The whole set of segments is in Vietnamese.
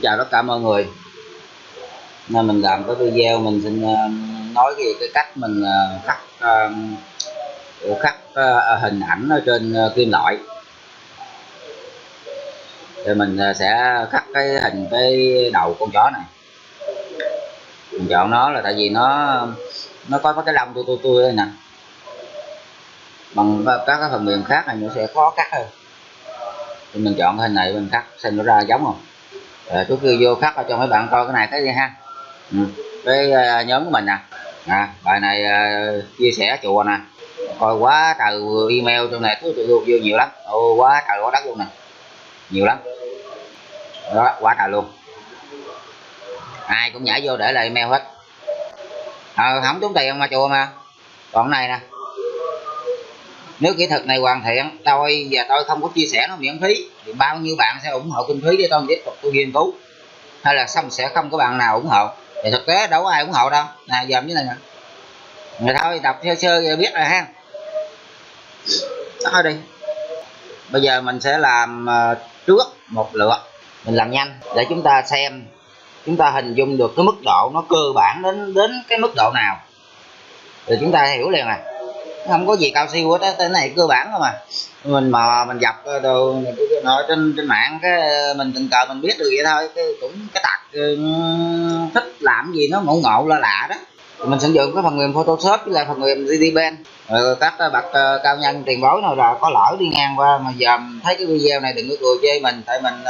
chào tất cả mọi người. Nên mình làm cái video mình xin nói về cái cách mình khắc hình ảnh ở trên kim loại. Thì mình sẽ khắc cái hình cái đầu con chó này. Mình chọn nó là tại vì nó có cái lông tui đây nè. Bằng các cái phần mềm khác này nó sẽ khó cắt hơn. Thì mình chọn cái hình này mình cắt xem nó ra giống không. Trước khi vô khắc cho mấy bạn coi cái này cái gì ha. Cái nhóm của mình nè, bài này chia sẻ chùa nè, coi quá trời email trong này vô nhiều lắm, quá trời quá đất luôn nè, nhiều lắm đó, quá trời luôn, ai cũng nhảy vô để lại email hết. Không tốn tiền mà chùa mà. Còn này nè, nếu kỹ thuật này hoàn thiện tôi không có chia sẻ nó miễn phí thì bao nhiêu bạn sẽ ủng hộ kinh phí để tôi tiếp tục tôi nghiên cứu, hay là sẽ không có bạn nào ủng hộ. Thì thực tế đâu có ai ủng hộ đâu nè, giờ như này nè, người thôi đọc sơ sơ rồi biết rồi ha. Thôi đi, bây giờ mình sẽ làm trước một lượt, mình làm nhanh để chúng ta xem, chúng ta hình dung được cái mức độ nó cơ bản đến cái mức độ nào rồi chúng ta hiểu liền à. Không có gì cao siêu hết á, cái này cơ bản thôi mà. Mình mò mình dập đồ nói trên mạng cái mình tình cờ mình biết được vậy thôi, cái tật thích làm gì nó ngộ lạ đó. Mình sử dụng cái phần mềm Photoshop với lại phần mềm GTPaint. Các bậc cao nhân tiền bối nào là có lỡ đi ngang qua mà giờ thấy cái video này đừng có cười chê mình, tại mình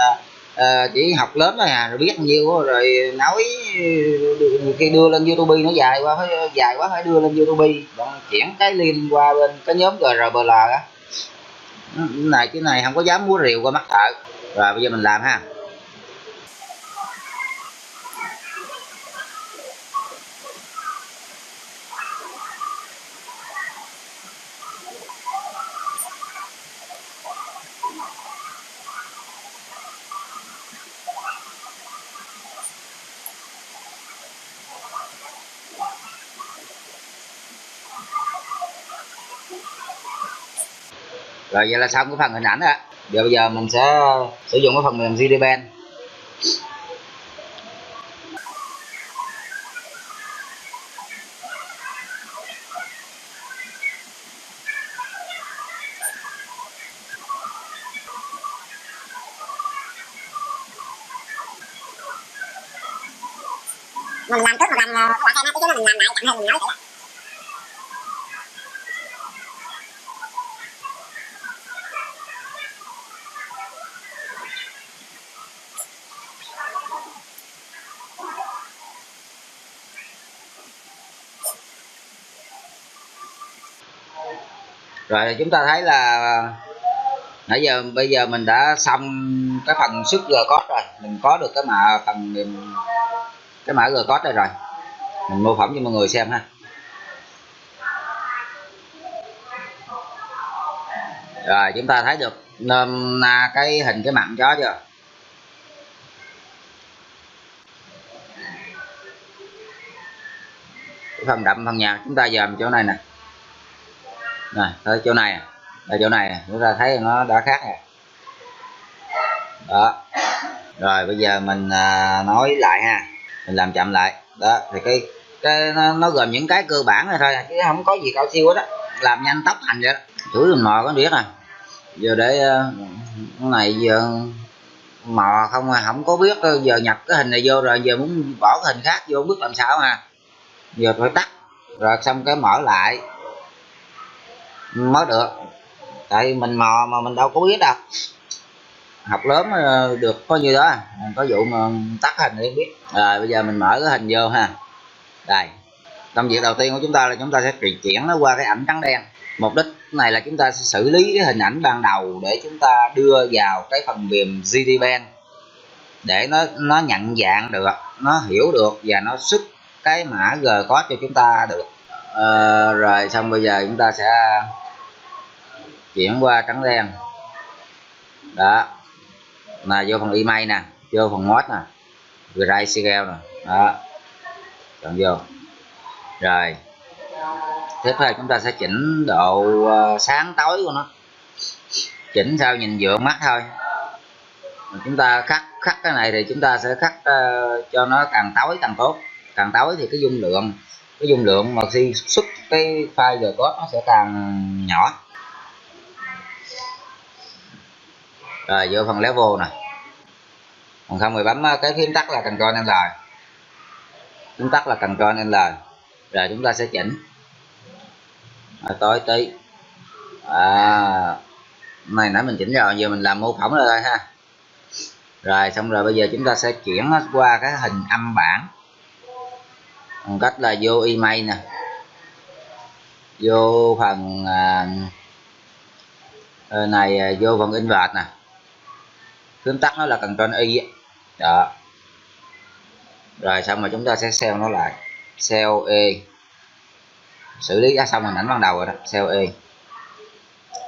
chỉ học lớn thôi rồi biết nhiêu rồi nói nhiều khi đưa lên YouTube nó dài quá phải đưa lên YouTube, chuyển cái link qua bên cái nhóm GRBL á. Cái này không có dám múa rìu qua mắt thợ. Rồi bây giờ mình làm ha. Rồi vậy là xong cái phần hình ảnh đó. Bây giờ mình sẽ sử dụng cái phần mềm GTPaint. Mình làm trước một lần các bạn xem á, chứ mình làm lại chậm hơn mình nói vậy. Rồi chúng ta thấy là bây giờ mình đã xong cái phần xuất G-code rồi, mình có được cái mã G-code đây rồi, mình mô phỏng cho mọi người xem ha. Rồi chúng ta thấy được cái hình cái mặt chó chưa? Cái phần đậm phần nhạt chúng ta dòm chỗ này nè, tới chỗ này, ở chỗ này chúng ta thấy nó đã khác nè đó. Rồi bây giờ mình nói lại ha, mình làm chậm lại đó. Thì nó gồm những cái cơ bản này thôi chứ không có gì cao siêu hết đó, làm nhanh tốc thành vậy đó. Chửi mình mò có biết à, giờ để cái này giờ mò không có biết, giờ nhập cái hình này vô rồi giờ muốn bỏ cái hình khác vô không biết làm sao ha. Giờ phải tắt rồi xong cái mở lại mới được, tại mình mò mà mình đâu có biết đâu, học lớn được có nhiêu đó, có vụ mà tắt hình để biết. Rồi bây giờ mình mở cái hình vô ha. Đây, công việc đầu tiên của chúng ta là chúng ta sẽ chuyển nó qua cái ảnh trắng đen. Mục đích này là chúng ta sẽ xử lý cái hình ảnh ban đầu để chúng ta đưa vào cái phần mềm GTPaint để nó nhận dạng được, nó hiểu được và nó xuất cái mã G-code cho chúng ta được. Rồi xong bây giờ chúng ta sẽ chuyển qua trắng đen đó, là vô phần email nè, vô phần mod nè, Grayscale nè đó, chọn vô. Rồi tiếp theo chúng ta sẽ chỉnh độ sáng tối của nó, chỉnh sao nhìn vừa mắt thôi. Chúng ta khắc cái này thì chúng ta sẽ khắc cho nó càng tối càng tốt. Càng tối thì cái dung lượng mà khi xuất cái file G code nó sẽ càng nhỏ. Rồi vô phần level nè, còn không thì bấm cái phím tắt là Ctrl L, phím tắt là Ctrl L. Rồi chúng ta sẽ chỉnh tối tí. Này nãy mình chỉnh rồi, giờ mình làm mô phỏng lên thôi ha. Rồi xong rồi bây giờ chúng ta sẽ chuyển nó qua cái hình âm bản bằng cách là vô email nè, vô phần này, vô phần invert nè, phím tắt nó là Ctrl Y đó. Rồi xong rồi chúng ta sẽ save nó lại, Cell E, xử lý xong hình ảnh ban đầu rồi đó, Cell E.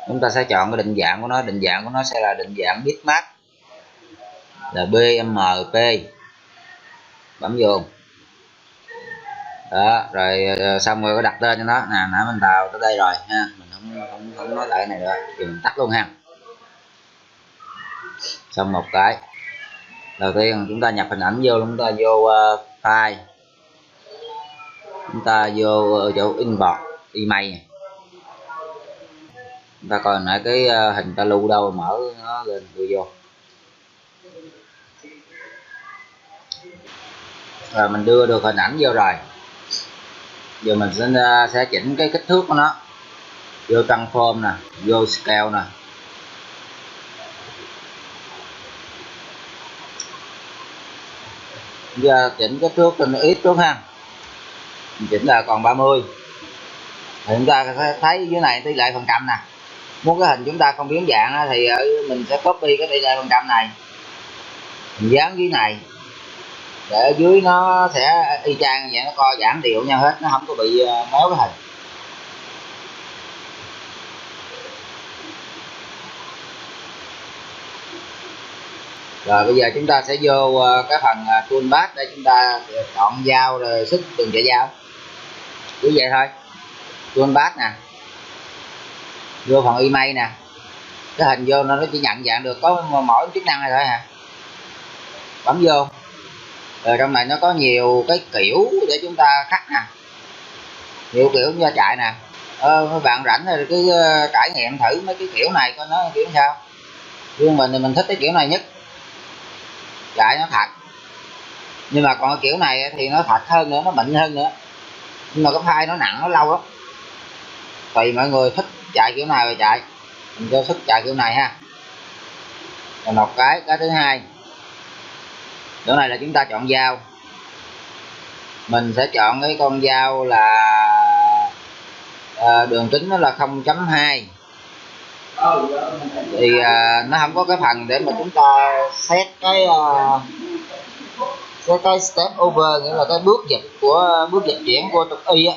Chúng ta sẽ chọn cái định dạng của nó sẽ là định dạng bitmap là BMP, bấm vô đó. Rồi xong rồi có đặt tên cho nó nè, nãy mình vào tới đây rồi ha, mình không nói lại cái này nữa thì mình tắt luôn ha. Xong một cái đầu tiên chúng ta nhập hình ảnh vô, chúng ta vô file, chúng ta vô chỗ import email này. Chúng ta coi lại cái hình ta lưu đâu, mở nó lên vô. Rồi mình đưa được hình ảnh vô rồi. Giờ mình sẽ chỉnh cái kích thước của nó, vô transform nè, vô scale nè. Giờ chỉnh kích thước cho nó ít trước ha, mình chỉnh là còn 30. Thì chúng ta sẽ thấy dưới này tỷ lệ phần trăm nè. Muốn cái hình chúng ta không biến dạng thì mình sẽ copy cái tỷ lệ phần trăm này, mình dán dưới này để ở dưới nó sẽ y chang vậy, nó co giãn đều nhau hết, nó không có bị méo cái hình. Rồi bây giờ chúng ta sẽ vô cái phần toolbar để chúng ta chọn dao rồi xuất từng chạy dao, cứ vậy thôi. Toolbar nè, vô phần email nè, cái hình vô nó chỉ nhận dạng được có mỗi chức năng này thôi hả, bấm vô. Rồi trong này nó có nhiều cái kiểu để chúng ta khắc nè, nhiều kiểu cho chạy nè. Mấy bạn rảnh thì cứ trải nghiệm thử mấy cái kiểu này coi nó kiểu sao. Nhưng mình thì mình thích cái kiểu này nhất, chạy nó thật. Nhưng mà còn cái kiểu này thì nó thật hơn nữa, nó mịn hơn nữa, nhưng mà cái file nó nặng, nó lâu lắm. Tùy mọi người thích chạy kiểu nào rồi chạy, mình cho thích chạy kiểu này ha. Rồi một cái thứ hai, chỗ này là chúng ta chọn dao. Mình sẽ chọn cái con dao là đường kính nó là 0.2. Thì nó không có cái phần để mà chúng ta set cái step over, nghĩa là cái bước dịch chuyển của trục Y á,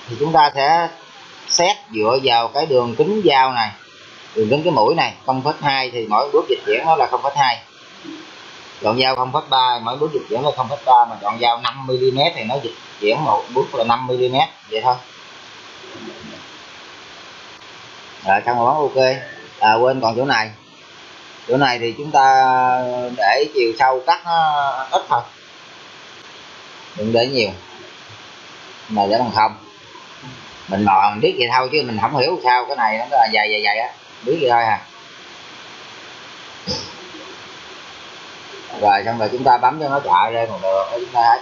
thì chúng ta sẽ set dựa vào cái đường kính dao này, đường kính cái mũi này 0.2 thì mỗi bước dịch chuyển nó là 0.2. Chọn dao 0.3 mỗi bước dịch chuyển là 0.3, mà chọn dao 5 mm thì nó dịch chuyển một bước là 5 mm vậy thôi. Rồi xong rồi bấm ok. Quên còn chỗ này thì chúng ta để chiều sâu cắt nó ít thôi, đừng để nhiều, mà để bằng không. Mình mò mình biết vậy thôi chứ mình không hiểu sao cái này nó là dày á, biết vậy thôi à. Rồi xong rồi chúng ta bấm cho nó chạy lên một được để chúng ta thấy.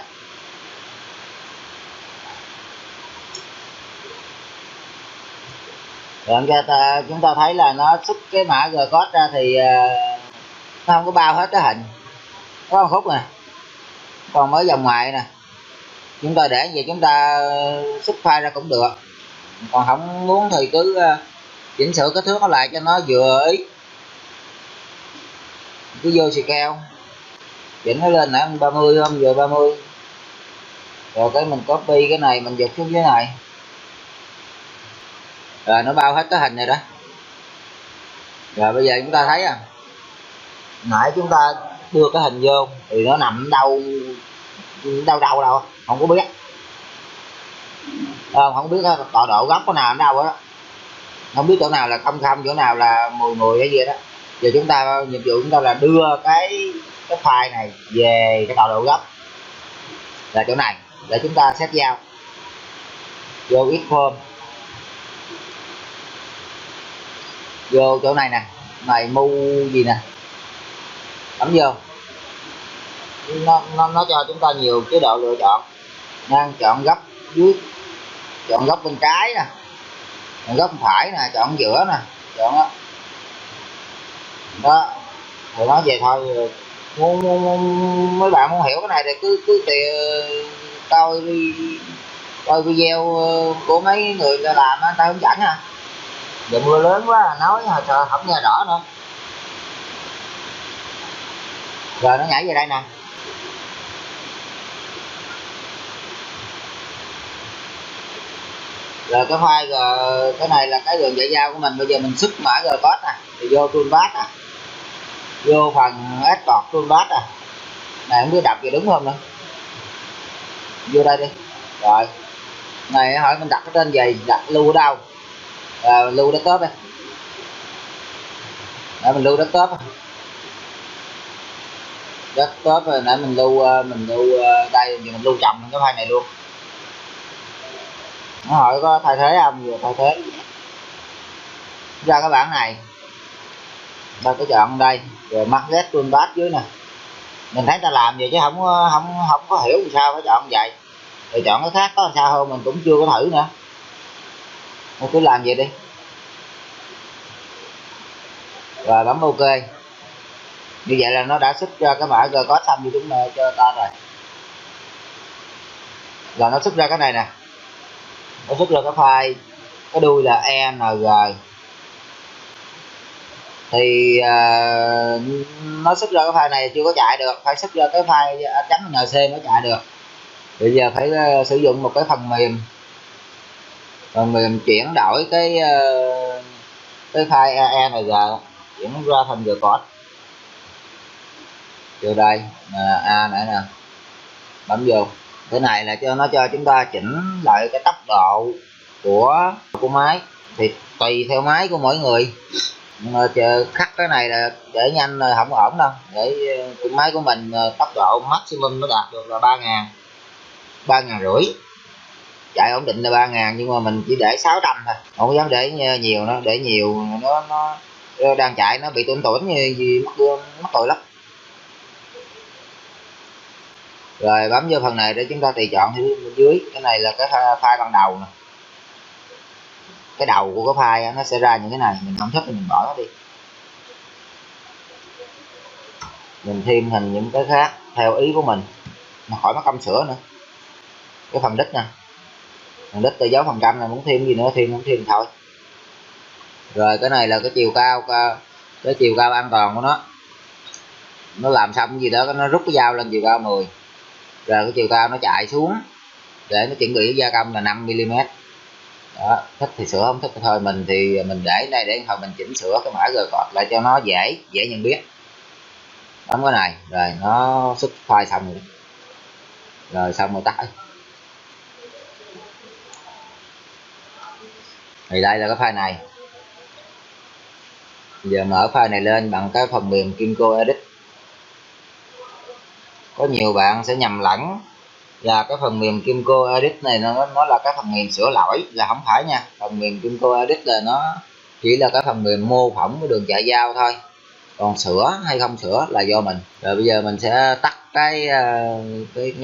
Rồi chúng ta thấy là nó xuất cái mã G code ra thì nó không có bao hết cái hình, có một khúc nè, còn mới dòng ngoài nè. Chúng ta để vậy chúng ta xuất file ra cũng được, còn không muốn thì cứ chỉnh sửa cái thước nó lại cho nó vừa ý. Cứ vô scale chỉnh nó lên nãy 30 không, giờ 30. Rồi cái mình copy cái này mình giật xuống dưới này, rồi nó bao hết cái hình này đó. Rồi bây giờ chúng ta thấy nãy chúng ta đưa cái hình vô thì nó nằm đâu không có biết, không biết tọa độ góc có nào ở đâu đó, không biết chỗ nào là 00, chỗ nào là 10 hay gì đó. Giờ chúng ta nhiệm vụ chúng ta là đưa cái cái file này về cái tọa độ gốc là chỗ này để chúng ta set giao. Vô Xform, vô chỗ này nè, này mu gì nè, bấm vô, nó cho chúng ta nhiều chế độ lựa chọn. Nên chọn góc dưới, chọn góc bên trái nè, chọn góc bên phải nè, chọn giữa nè, chọn đó, đó rồi nói về thôi. Mấy bạn muốn hiểu cái này thì cứ coi video của mấy người ta làm ta hướng dẫn ha. Giờ mưa lớn quá nói sợ không nghe rõ nữa. Rồi nó nhảy về đây nè, rồi cái file cái này là cái đường chạy giao của mình. Bây giờ mình xuất mã Gcode nè, thì vô toolbar nè, vô phần export toolbar nè, này không biết đọc gì đúng không nữa, vô đây đi. Rồi này hỏi mình đặt cái tên gì, đặt lưu ở đâu, lưu desktop đây, để mình lưu desktop rồi nãy mình lưu đây, giờ mình lưu chồng cái file này luôn. Nó hỏi có thay thế không, vừa thay thế ra cái bảng này, ta cứ chọn đây rồi Market Toolbar dưới nè. Mình thấy ta làm vậy chứ không có hiểu làm sao phải chọn vậy, rồi chọn cái khác có làm sao không mình cũng chưa có thử nữa. Mình cứ làm vậy đi, rồi bấm OK. Như vậy là nó đã xuất ra cái mã Gcode xong như chúng cho ta rồi. Rồi nó xuất ra cái này nè, nó xuất ra cái file, cái đuôi là ENG. Thì nó xuất ra cái file này chưa có chạy được, phải xuất ra cái file .nc mới chạy được. Bây giờ phải sử dụng một cái phần mềm chuyển đổi cái file ENG chuyển ra thành Gcode. Vô đây A nãy nè, bấm vô. Cái này là nó cho chúng ta chỉnh lại cái tốc độ của máy, thì tùy theo máy của mỗi người. Nhưng mà khắc cái này là để nhanh là không ổn đâu. Để cái máy của mình tốc độ maximum nó đạt được là 3.500, chạy ổn định là 3.000, nhưng mà mình chỉ để 600 thôi, không dám để nhiều. Nó để nhiều nó đang chạy nó bị tủn như gì, mất tội lắm. Rồi bấm vô phần này để chúng ta tùy chọn bên dưới. Cái này là cái file ban đầu nè, cái đầu của cái file nó sẽ ra những cái này. Mình không thích thì mình bỏ nó đi, mình thêm hình những cái khác theo ý của mình, mà khỏi mất công sửa nữa. Cái phần đích nè, phần đích tôi dấu phần trăm là muốn thêm gì nữa thêm, không thêm thôi. Rồi cái này là cái chiều cao, cái chiều cao an toàn của nó làm xong cái gì đó nó rút cái dao lên chiều cao 10, rồi cái chiều cao nó chạy xuống để nó chuẩn bị gia công là 5 mm. Đó, thích thì sửa, không thích thì thôi. Mình thì mình để đây để hồi mình chỉnh sửa cái mã Gcode lại cho nó dễ nhận biết. Bấm cái này rồi nó xuất file xong rồi xong rồi tắt. Thì đây là cái file này. Giờ mở file này lên bằng cái phần mềm Kimco Edit. Có nhiều bạn sẽ nhầm lẫn, và cái phần mềm Kimco Edit này nó là cái phần mềm sửa lỗi, là không phải nha. Phần mềm Kimco Edit là nó chỉ là cái phần mềm mô phỏng cái đường chạy giao thôi, còn sửa hay không sửa là do mình. Rồi bây giờ mình sẽ tắt cái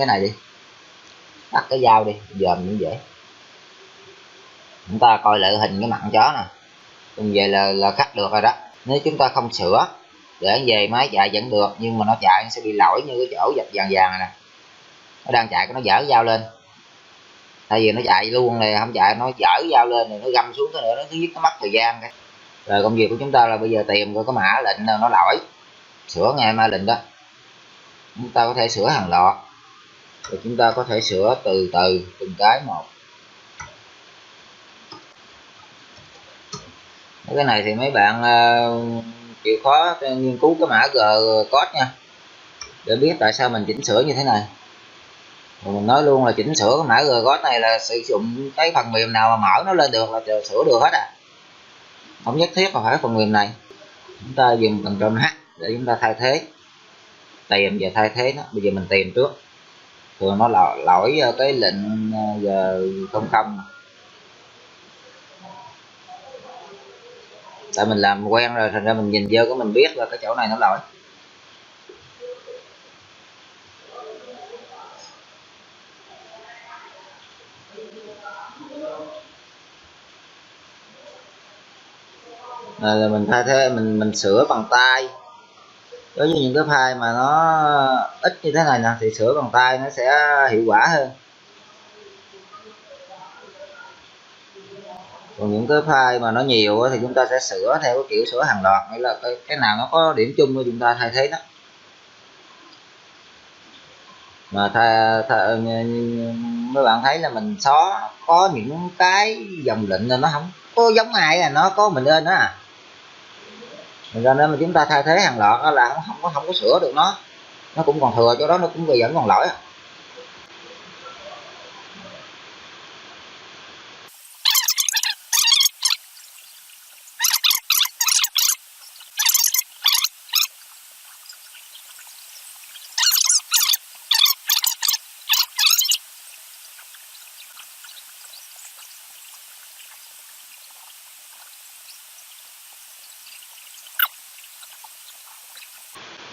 này đi, tắt cái dao đi, giờ mình dễ. Chúng ta coi lại hình cái mặt con chó nè, như vậy là cắt được rồi đó. Nếu chúng ta không sửa để về máy chạy vẫn được, nhưng mà nó chạy nó sẽ bị lỗi như cái chỗ vạch vàng này nè, nó đang chạy nó dở dao lên, tại vì nó chạy luôn này không chạy nó dở dao lên rồi nó găm xuống cái nữa, nó thứ nhất nó mất thời gian cái. Rồi công việc của chúng ta là bây giờ tìm coi cái mã lệnh nó lỗi, sửa ngay mã lệnh đó. Chúng ta có thể sửa hàng loạt, rồi chúng ta có thể sửa từ từng cái một. Cái này thì mấy bạn chịu khó nghiên cứu cái mã Gcode nha, để biết tại sao mình chỉnh sửa như thế này. Rồi mình nói luôn là chỉnh sửa cái mã Gcode này là sử dụng cái phần mềm nào mà mở nó lên được là sửa được hết à, không nhất thiết là phải phần mềm này. Chúng ta dùng Ctrl H để chúng ta thay thế. tìm và thay thế nó. Bây giờ mình tìm trước, thường nó lỗi cái lệnh giờ không không, tại mình làm quen rồi thành ra mình nhìn vô cái mình biết là cái chỗ này nó lỗi. Là mình thay thế, mình sửa bằng tay. Đối với những cái file mà nó ít như thế này nè thì sửa bằng tay nó sẽ hiệu quả hơn. Còn những cái file mà nó nhiều thì chúng ta sẽ sửa theo cái kiểu sửa hàng loạt, nghĩa là cái nào nó có điểm chung thì chúng ta thay thế nó. Mà mấy bạn thấy là mình xóa có những cái dòng lệnh là nó không có giống ai, là nó có mình lên đó à. Mình ra nên mà chúng ta thay thế hàng loạt đó là không có sửa được nó cũng còn thừa chỗ đó, nó cũng vẫn còn lỗi.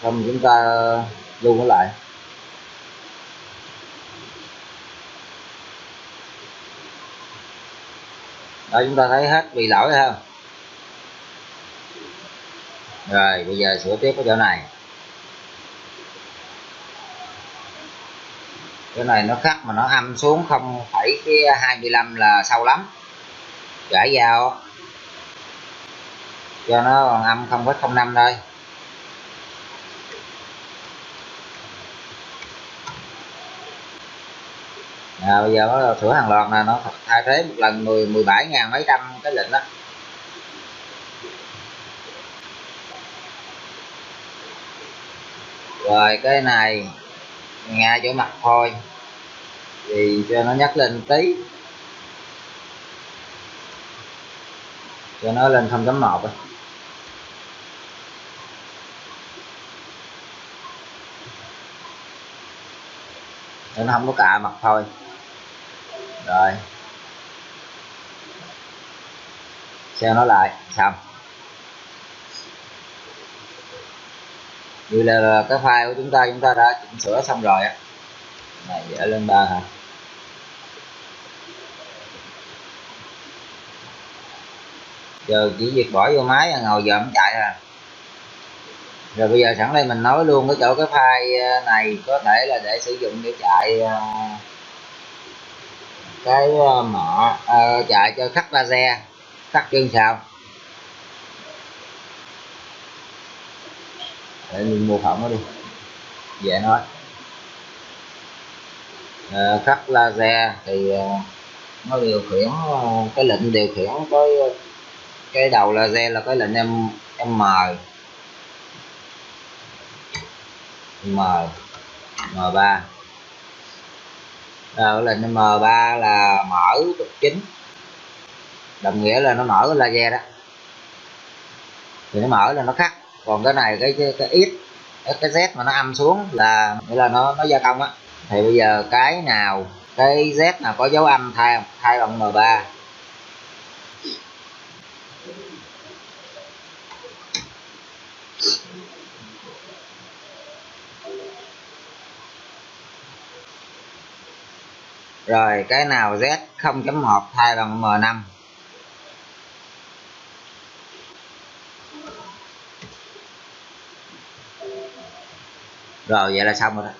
Xong chúng ta lưu nó lại. Đó, chúng ta thấy hết bị lỗi không? Rồi bây giờ sửa tiếp cái chỗ này. Cái này nó khắc mà nó âm xuống 0,25 là sâu lắm, gãi vào cho nó còn âm 0,05 thôi. Bây giờ nó sửa hàng loạt nè, nó thay thế một lần 17.000 mấy trăm cái lệnh đó. Rồi cái này ngay chỗ mặt thôi thì cho nó nhắc lên tí, cho nó lên 0.1 rồi. Để nó không có cạ mặt thôi. Rồi xem nó lại xong. Như là cái file của chúng ta đã chỉnh sửa xong rồi á. Này vẽ lên 3 hả? Giờ chỉ việc bỏ vô máy ngồi giờ không chạy à. Rồi bây giờ sẵn đây mình nói luôn cái chỗ cái file này có thể là để sử dụng để chạy cái mọ chạy cho khắc laser, khắc chân sao. Để mình mô phỏng nó đi dễ nói. Khắc laser thì nó điều khiển cái lệnh điều khiển cái đầu laser là cái lệnh M M3. Rồi lệnh M3 là mở trục chính, đồng nghĩa là nó mở cái laser đó thì nó mở là nó khắc. Còn cái này cái X cái Z mà nó âm xuống là nghĩa là nó gia công á. Thì bây giờ cái nào cái Z nào có dấu âm thay bằng M3. Rồi cái nào Z 0.1 thay bằng M5. Rồi vậy là xong rồi đó.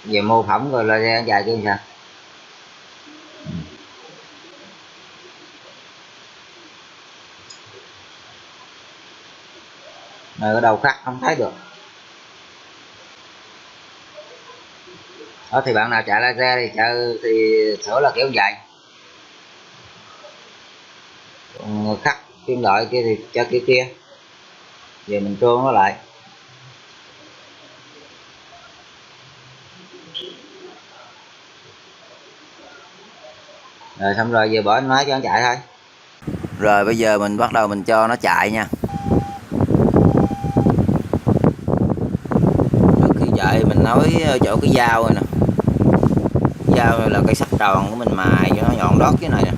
Về mô phỏng rồi laser dài chứ sao. Rồi ở đầu khắc không thấy được. Đó thì bạn nào chạy laser thì sửa là kiểu vậy. Còn khắc kim loại kia thì cho kia. Giờ mình trôn nó lại. Rồi xong rồi giờ bỏ máy cho nó chạy thôi. Rồi bây giờ mình bắt đầu mình cho nó chạy nha. Trước khi chạy mình nói ở chỗ cái dao này nè. Dao này là cây sắt tròn của mình mài cho nó nhọn đót cái này nè,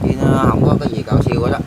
chứ nó không có cái gì cao siêu hết đó.